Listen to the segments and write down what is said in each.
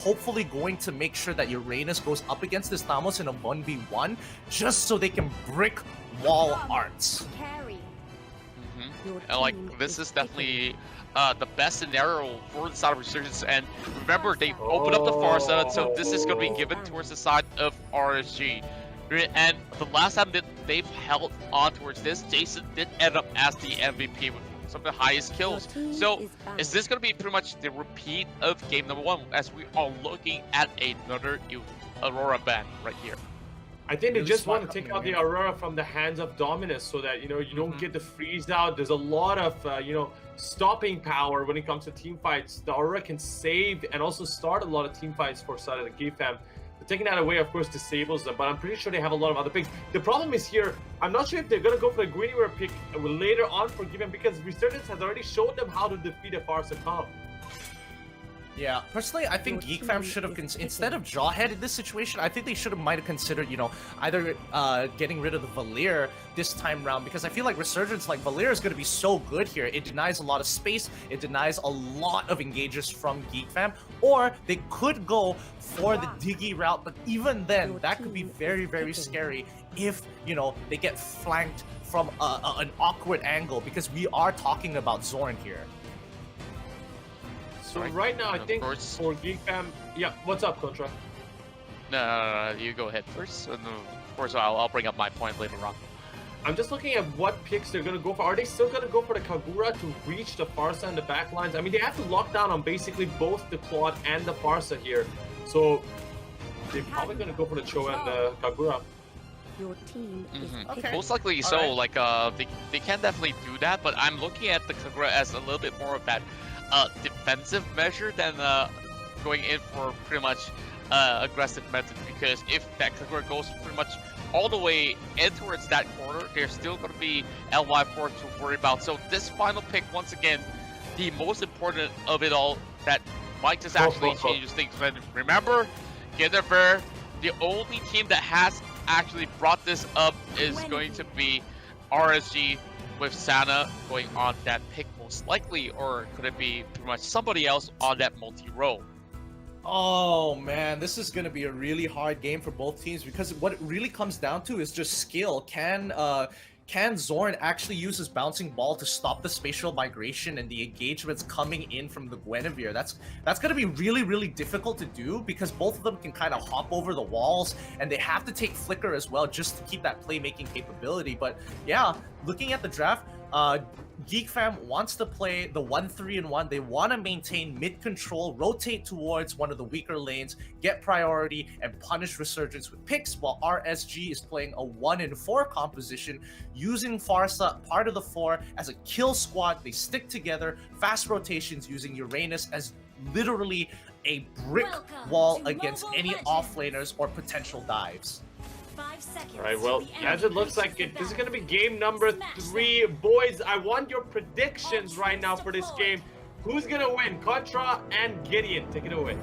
hopefully going to make sure that Uranus goes up against this Thamos in a 1v1 just so they can brick wall arts. And like this is definitely the best scenario for the side of Resurgence. And remember, they opened up the Farsa, so this is going to be given towards the side of RSG. And the last time that they've held on towards this, Jason did end up as the MVP with some of the highest kills. So is this going to be pretty much the repeat of game number 1 as we are looking at another Aurora ban right here? I think they just want to take out the Aurora from the hands of Dominus so that, you don't get the freeze out. There's a lot of, stopping power when it comes to team fights. The Aurora can save and also start a lot of team fights for side of the Geek fam. But taking that away, of course, disables them, but I'm pretty sure they have a lot of other picks. The problem is here, I'm not sure if they're going to go for the Greenware pick later on for Given because Resurgence has already showed them how to defeat a Farsa comp. Yeah, personally, I think Geek Fam should have, instead of Jawhead in this situation, I think they should have might have considered, either getting rid of the Valier this time round, because I feel like Resurgence, like Valier is going to be so good here. It denies a lot of space, it denies a lot of engages from Geek Fam, or they could go for the Diggy route, but even then, that could be very, very scary if, they get flanked from an awkward angle, because we are talking about Zorn here. So right now, I think for Geek Fam, yeah, what's up, Contra? No, you go ahead first, and of course I'll bring up my point later on. I'm just looking at what picks they're going to go for. Are they still going to go for the Kagura to reach the Farsa and the backlines? I mean, they have to lock down on basically both the Claude and the Farsa here. So they're probably going to go for the Cho and the Kagura. Your team is Okay. Most likely so. Right. Like they can definitely do that, but I'm looking at the Kagura as a little bit more of that defensive measure than going in for pretty much aggressive method, because if that Kagura goes pretty much all the way in towards that corner, there's still going to be LY4 to worry about. So this final pick, once again, the most important of it all, that might just actually change things. But remember, GRANDFINAL, the only team that has actually brought this up is going to be RSG, with Sana going on that pick most likely, or could it be pretty much somebody else on that multi-row? Oh man, this is going to be a really hard game for both teams, because what it really comes down to is just skill. Can Zorn actually use his bouncing ball to stop the spatial migration and the engagements coming in from the Guinevere? That's going to be really, really difficult to do, because both of them can kind of hop over the walls, and they have to take Flicker as well just to keep that playmaking capability. But yeah, looking at the draft, Geek Fam wants to play the 1-3-1. They want to maintain mid control, rotate towards one of the weaker lanes, get priority, and punish Resurgence with picks, while RSG is playing a 1-4 composition, using Farsa, part of the 4, as a kill squad. They stick together, fast rotations, using Uranus as literally a brick wall against any offlaners or potential dives. Alright, well, as it looks like this is going to be game number 3. Boys, I want your predictions right now for this game. Who's going to win? Contra and Gideon. Take it away.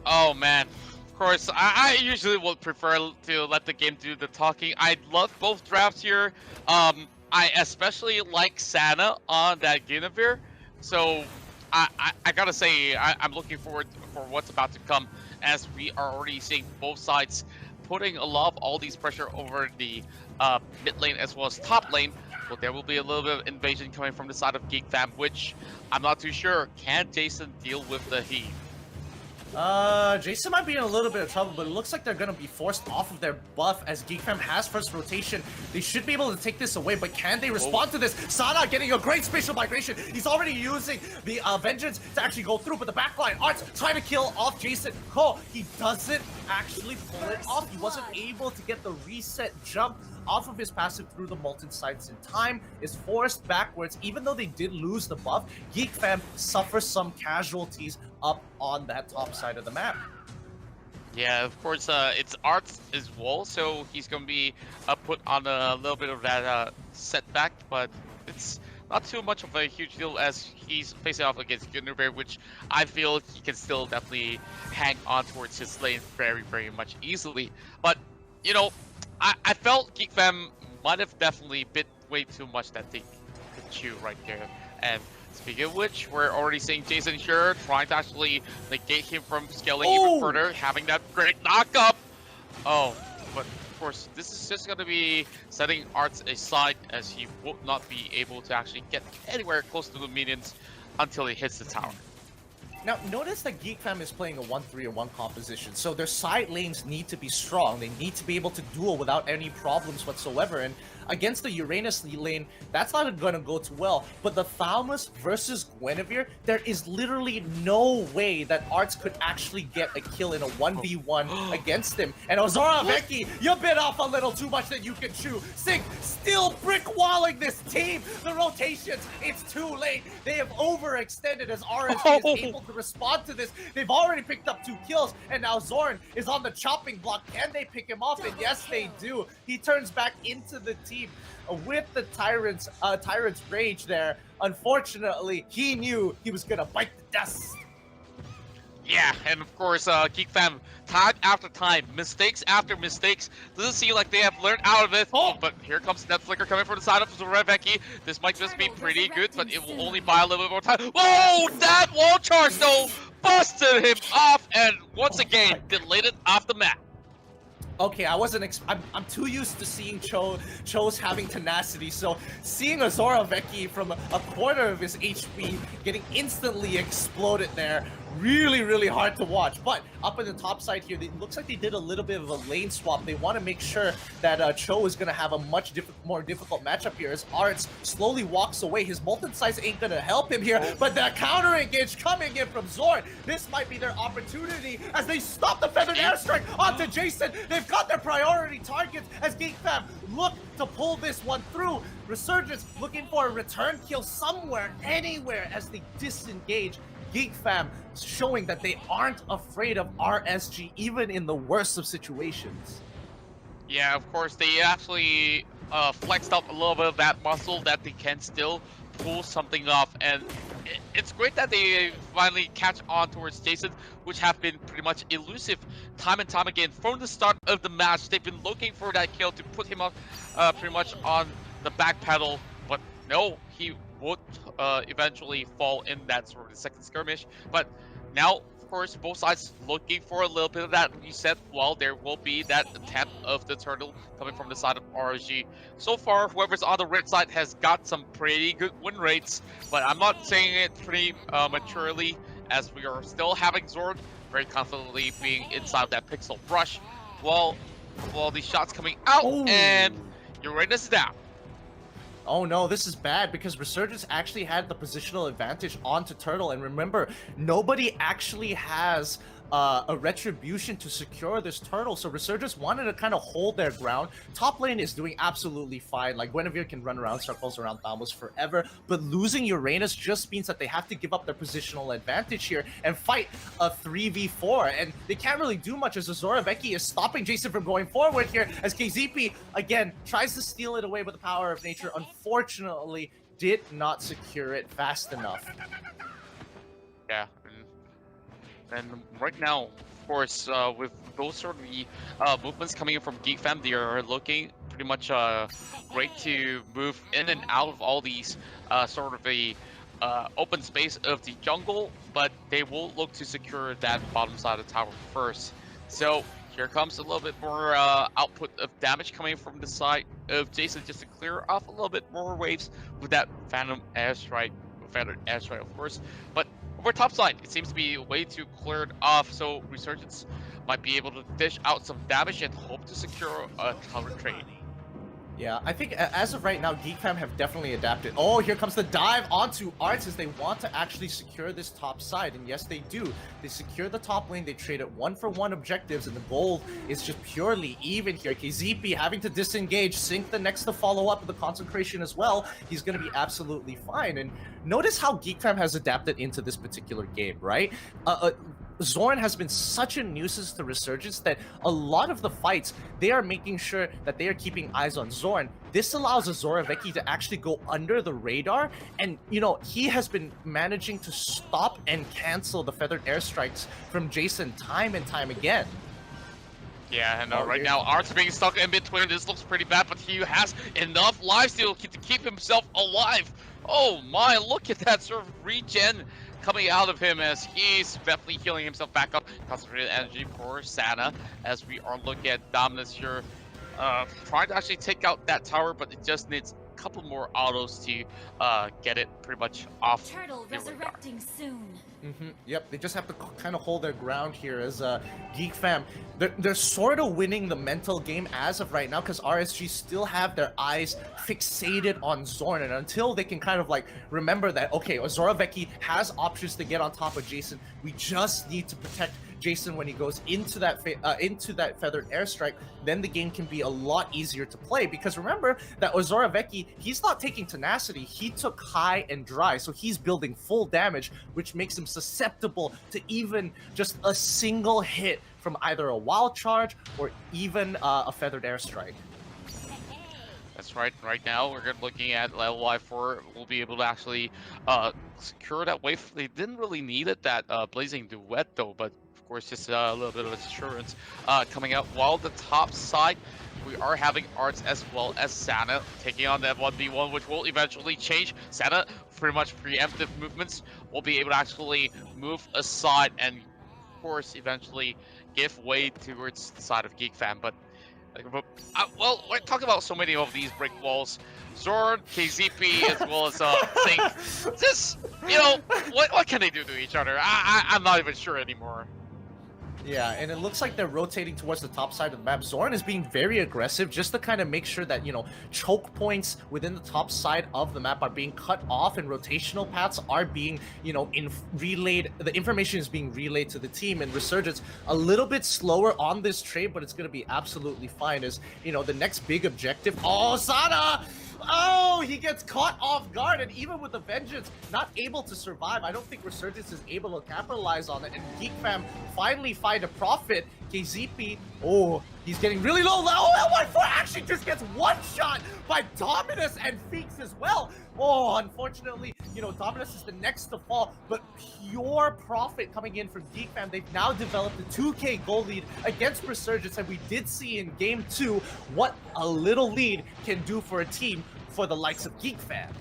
Oh, man. Of course, I usually would prefer to let the game do the talking. I love both drafts here. I especially like Sana on that Guinevere. So, I gotta say, I'm looking forward for what's about to come, as we are already seeing both sides putting a lot of all these pressure over the mid lane as well as top lane. So there will be a little bit of invasion coming from the side of Geek Fam, which I'm not too sure. Can Jason deal with the heat? Jason might be in a little bit of trouble, but it looks like they're gonna be forced off of their buff as Geek Fam has first rotation. They should be able to take this away, but can they respond to this? Sana getting a great spatial migration. He's already using the Vengeance to actually go through, but the backline, Arts trying to kill off Jason. Oh, he doesn't actually pull it off. He wasn't able to get the reset jump off of his passive through the Molten Sights in time, is forced backwards. Even though they did lose the buff, Geek Fam suffers some casualties up on that top side of the map. Yeah, of course, it's Arts as well, so he's going to be put on a little bit of that setback, but it's not too much of a huge deal as he's facing off against Guinevere, which I feel he can still definitely hang on towards his lane very, very much easily. But, I felt Geek Fam might have definitely bit way too much that they could chew right there. And Speaking of which, we're already seeing Jason here trying to actually negate him from scaling even further, having that great knock-up. Oh, but of course, this is just going to be setting Arts aside as he will not be able to actually get anywhere close to the minions until he hits the tower. Now, notice that Geek Fam is playing a 1-3-1 composition, so their side lanes need to be strong. They need to be able to duel without any problems whatsoever, and against the Uranus lane, that's not going to go too well. But the Thalmus versus Guinevere, there is literally no way that Arts could actually get a kill in a 1v1 against him. And Ozora Vecchi, you bit off a little too much that you can chew. Sig still brick walling this team. The rotations, it's too late. They have overextended as RSG is able to respond to this. They've already picked up 2 kills, and now Zorn is on the chopping block. Can they pick him off? And yes, they do. He turns back into the team with the Tyrant's rage there. Unfortunately, he knew he was gonna bite the dust. Yeah, and of course, Geek Fam, time after time, mistakes after mistakes. Doesn't seem like they have learned out of it. Oh, but here comes that flicker coming from the side of Zoreveki. This might just be pretty good, but it will only buy a little bit more time. Whoa, that wall charge though busted him off, and once again deleted off the map. Okay, I wasn't. I'm too used to seeing Cho's having tenacity, so seeing Ozora Vecchi from a quarter of his HP getting instantly exploded there, really hard to watch. But up in the top side here, it looks like they did a little bit of a lane swap. They want to make sure that Cho is going to have a much more difficult matchup here as Arts slowly walks away. His Molten Size ain't going to help him here, but the counter engage coming in from Zorn. This might be their opportunity as they stop the Feathered Airstrike onto Jason. They've got their priority targets as Geek Fam look to pull this one through. Resurgence looking for a return kill somewhere, anywhere as they disengage. Geek Fam showing that they aren't afraid of RSG even in the worst of situations. Yeah, of course, they actually flexed up a little bit of that muscle that they can still pull something off, and it's great that they finally catch on towards Jason, which have been pretty much elusive time and time again from the start of the match. They've been looking for that kill to put him up pretty much on the back pedal, but no, he would eventually fall in that sort of second skirmish. But now, of course, both sides looking for a little bit of that reset. Well, there will be that attempt of the turtle coming from the side of RSG. So far, whoever's on the red side has got some pretty good win rates, but I'm not saying it pretty maturely, as we are still having Zord very confidently being inside of that pixel brush while these shots coming out. Ooh. And Uranus is down. Oh no, this is bad because Resurgence actually had the positional advantage onto Turtle, and remember, nobody actually has a retribution to secure this Turtle, so Resurgence wanted to kind of hold their ground. Top lane is doing absolutely fine, like Guinevere can run around circles around Thalmus forever, but losing Uranus just means that they have to give up their positional advantage here and fight a 3v4, and they can't really do much as Ozora Vecchi is stopping Jason from going forward here, as KZP, again, tries to steal it away with the power of nature. Unfortunately, did not secure it fast enough. Yeah. And right now, of course, with those sort of movements coming in from Geek Fam, they are looking pretty much great to move in and out of all these sort of a open space of the jungle, but they will look to secure that bottom side of the tower first. So here comes a little bit more output of damage coming from the side of Jason, just to clear off a little bit more waves with that Phantom Airstrike, Feathered Airstrike, of course. But over top side, it seems to be way too cleared off, so Resurgence might be able to dish out some damage and hope to secure a counter trade. Yeah, I think as of right now, Geek Fam have definitely adapted. Oh, here comes the dive onto Arts as they want to actually secure this top side. And yes, they do. They secure the top lane. They trade it 1-for-1 objectives, and the goal is just purely even here. KZP having to disengage, sync the next to follow up with the consecration as well. He's going to be absolutely fine. And notice how Geek Fam has adapted into this particular game, right? Zorn has been such a nuisance to Resurgence that a lot of the fights, they are making sure that they are keeping eyes on Zorn. This allows Ozora Vecchi to actually go under the radar, and, you know, he has been managing to stop and cancel the Feathered Airstrikes from Jason time and time again. Yeah, and right now, Arts being stuck in between, this looks pretty bad, but he has enough lifesteal to keep himself alive. Oh my, look at that sort of regen coming out of him as he's definitely healing himself back up. Concentrated energy for Sana as we are looking at Dominus here. Trying to actually take out that tower, but it just needs a couple more autos to get it pretty much off. Turtle resurrecting soon. Yep, they just have to kind of hold their ground here as Geek Fam. They're sort of winning the mental game as of right now because RSG still have their eyes fixated on Zorn, and until they can kind of like remember that, okay, Zoraveki has options to get on top of Jason, we just need to protect Jason when he goes into that feathered airstrike, then the game can be a lot easier to play. Because remember that Zoraveki, he's not taking tenacity, he took high and dry, so he's building full damage, which makes him susceptible to even just a single hit from either a wild charge or even a feathered airstrike. That's right. Right now, we're looking at LY4 will be able to actually secure that wave. They didn't really need it, that Blazing Duet, though, but of course, just a little bit of assurance coming out. While the top side, we are having Arts as well as Sana taking on that 1v1, which will eventually change. Sana, pretty much preemptive movements, will be able to actually move aside and, of course, eventually give way towards the side of Geek Fam. But well, we're talking about so many of these break walls. Zorn, KZP, as well as Sync. Just, you know, what can they do to each other? I'm not even sure anymore. Yeah, and it looks like they're rotating towards the top side of the map. Zorn is being very aggressive just to kind of make sure that, you know, choke points within the top side of the map are being cut off and rotational paths are being, you know, relayed. The information is being relayed to the team, and Resurgence a little bit slower on this trade, but it's going to be absolutely fine as, you know, the next big objective. Oh, Sana! Oh, he gets caught off guard, and even with the Vengeance, not able to survive. I don't think Resurgence is able to capitalize on it, and Geek Fam finally find a profit. KZP, oh, he's getting really low. Oh, L14 actually just gets one shot by Dominus and Feeks as well. Oh, unfortunately, you know, Dominus is the next to fall, but pure profit coming in from Geek Fam. They've now developed a 2K goal lead against Resurgence, and we did see in Game 2 what a little lead can do for a team for the likes of Geek Fam.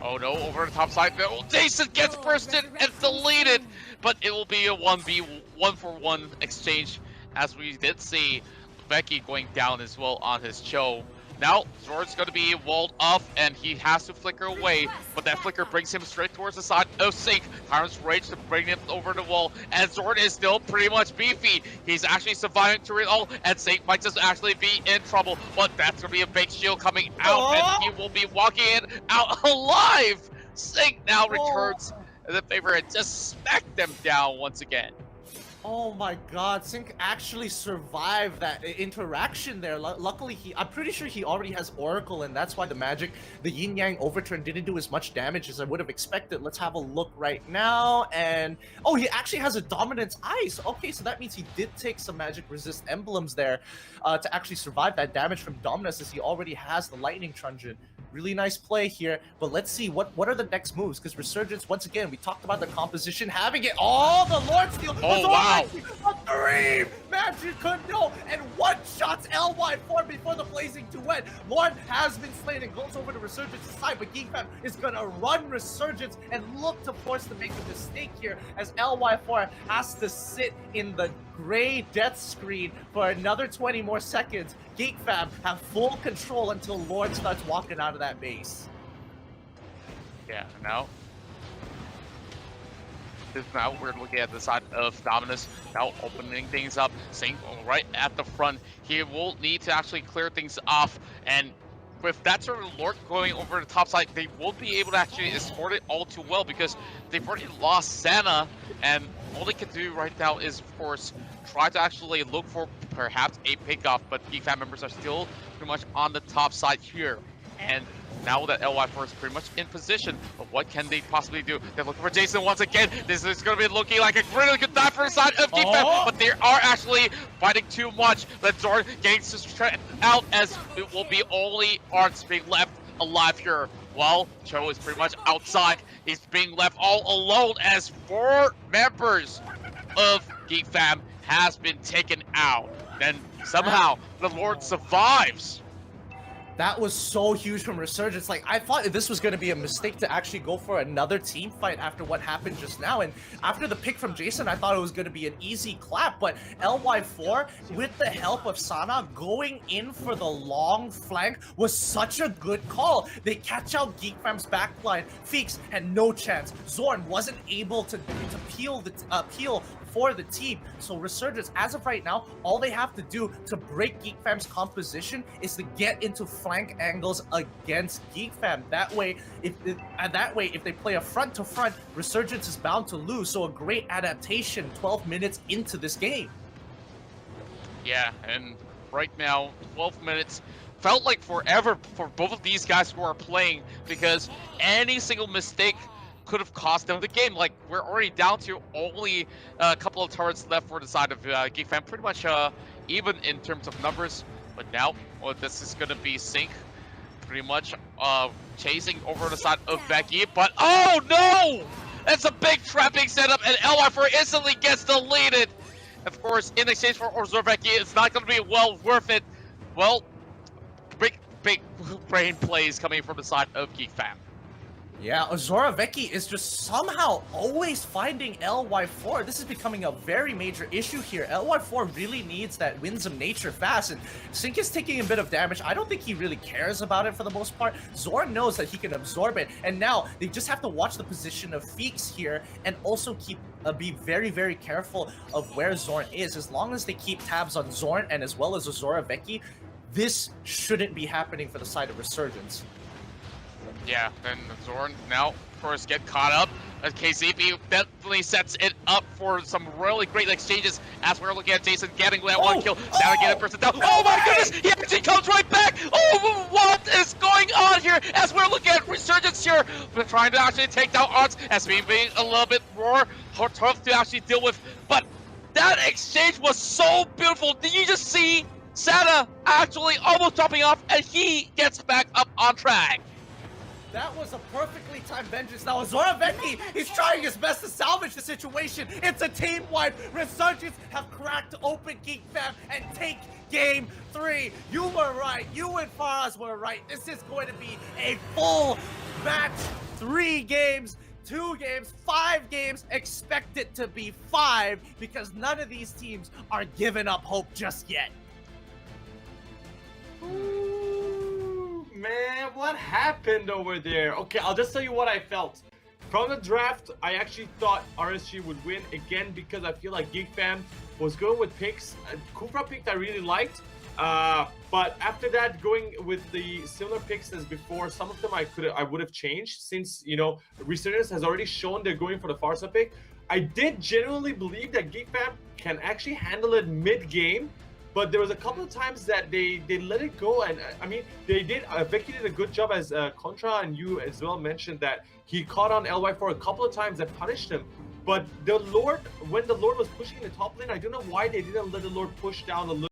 Oh no, over the top side, Jason gets bursted and deleted, but it will be a 1v1 exchange, as we did see Becky going down as well on his Cho. Now, Zorn's going to be walled off, and he has to flicker away, but that flicker brings him straight towards the side of Sync. Tyrant's Rage to bring him over the wall, and Zorn is still pretty much beefy. He's actually surviving through it all, and Sync might just actually be in trouble, but that's going to be a big shield coming out, and he will be walking in out alive. Sync now returns the favor and just smack them down once again. Oh my god, Sync actually survived that interaction there. Luckily, I'm pretty sure he already has Oracle, and that's why the Yin Yang Overturn didn't do as much damage as I would have expected. Let's have a look right now, and oh, he actually has a Dominance Ice. Okay, so that means he did take some magic resist emblems there to actually survive that damage from Dominus, as he already has the Lightning Truncheon. Really nice play here, but let's see what are the next moves, because Resurgence, once again, we talked about the composition, having it all, the Lord Steel. Oh, wow. A 3 magic no, and one shots LY4 before the Blazing Duet. Lord has been slain and goes over to Resurgence's side, but Geek Fam is gonna run Resurgence and look to force to make a mistake here, as LY4 has to sit in the gray death screen for another 20 more seconds. Geek Fam have full control until Lord starts walking out of that base. Yeah, now we're looking at the side of Dominus, now opening things up. Sync right at the front. He will need to actually clear things off, and with that sort of lurk going over the top side, they won't be able to actually escort it all too well, because they've already lost Sana, and all they can do right now is, of course, try to actually look for perhaps a pickoff, but Geek Fam members are still pretty much on the top side here. And now that LY4 is pretty much in position, but what can they possibly do? They're looking for Jason once again. This is going to be looking like a really good dive for the side of Geek Fam, but they are actually fighting too much. Let Zorn getting straight out, as it will be only Arts being left alive here, while Cho is pretty much outside. He's being left all alone, as 4 members of Geek Fam has been taken out. Then somehow the Lord survives. That was so huge from Resurgence. Like, I thought this was going to be a mistake to actually go for another team fight after what happened just now. And after the pick from Jason, I thought it was going to be an easy clap. But LY4, with the help of Sana, going in for the long flank was such a good call. They catch out Geek Fam's backline. Feeks had no chance. Zorn wasn't able to peel for the team. So Resurgence, as of right now, all they have to do to break Geek Fam's composition is to get into flank angles against Geek Fam. That way, if they play a front to front, Resurgence is bound to lose. So a great adaptation 12 minutes into this game. Yeah, and right now, 12 minutes felt like forever for both of these guys who are playing, because any single mistake could have cost them the game. Like, we're already down to only a couple of turrets left for the side of Geek Fam, pretty much even in terms of numbers. But now, well, this is gonna be Sync pretty much chasing over the side of Becky. But oh no! That's a big trap being set up, and LY4 instantly gets deleted. Of course, in exchange for Orzorveki, it's not gonna be well worth it. Well, big brain plays coming from the side of Geek Fam. Yeah, Orzorveki is just somehow always finding LY4. This is becoming a very major issue here. LY4 really needs that Winds of Nature fast, and Sync is taking a bit of damage. I don't think he really cares about it for the most part. Zorn knows that he can absorb it, and now they just have to watch the position of Feeks here and also be very, very careful of where Zorn is. As long as they keep tabs on Zorn and as well as Orzorveki, this shouldn't be happening for the side of Resurgence. Yeah, and Zorn now, of course, get caught up. As KCP definitely sets it up for some really great exchanges as we're looking at Jason getting that one kill. Now getting a person down. Oh my goodness! He actually comes right back! Oh, what is going on here? As we're looking at Resurgence here, we're trying to actually take down odds as being a little bit more tough to actually deal with. But that exchange was so beautiful. Did you just see Sana actually almost jumping off, and he gets back up on track? That was a perfectly timed vengeance. Now, Orzorveki, he's trying his best to salvage the situation. It's a team-wide. Resurgence have cracked open Geek Fam and take game 3. You were right. You and Faraz were right. This is going to be a full match. 3 games, 2 games, 5 games. Expect it to be 5 because none of these teams are giving up hope just yet. Man, what happened over there? Okay, I'll just tell you what I felt. From the draft, I actually thought RSG would win again because I feel like Geek Fam was going with picks. Kufra picked I really liked, but after that, going with the similar picks as before, some of them I would have changed since, you know, Resurgence has already shown they're going for the Farsa pick. I did genuinely believe that Geek Fam can actually handle it mid-game. But there was a couple of times that they let it go, and I mean, they did. Vicky did a good job, as Contra and you as well mentioned, that he caught on LY4 a couple of times that punished him. But the Lord, when the Lord was pushing in the top lane, I don't know why they didn't let the Lord push down a little.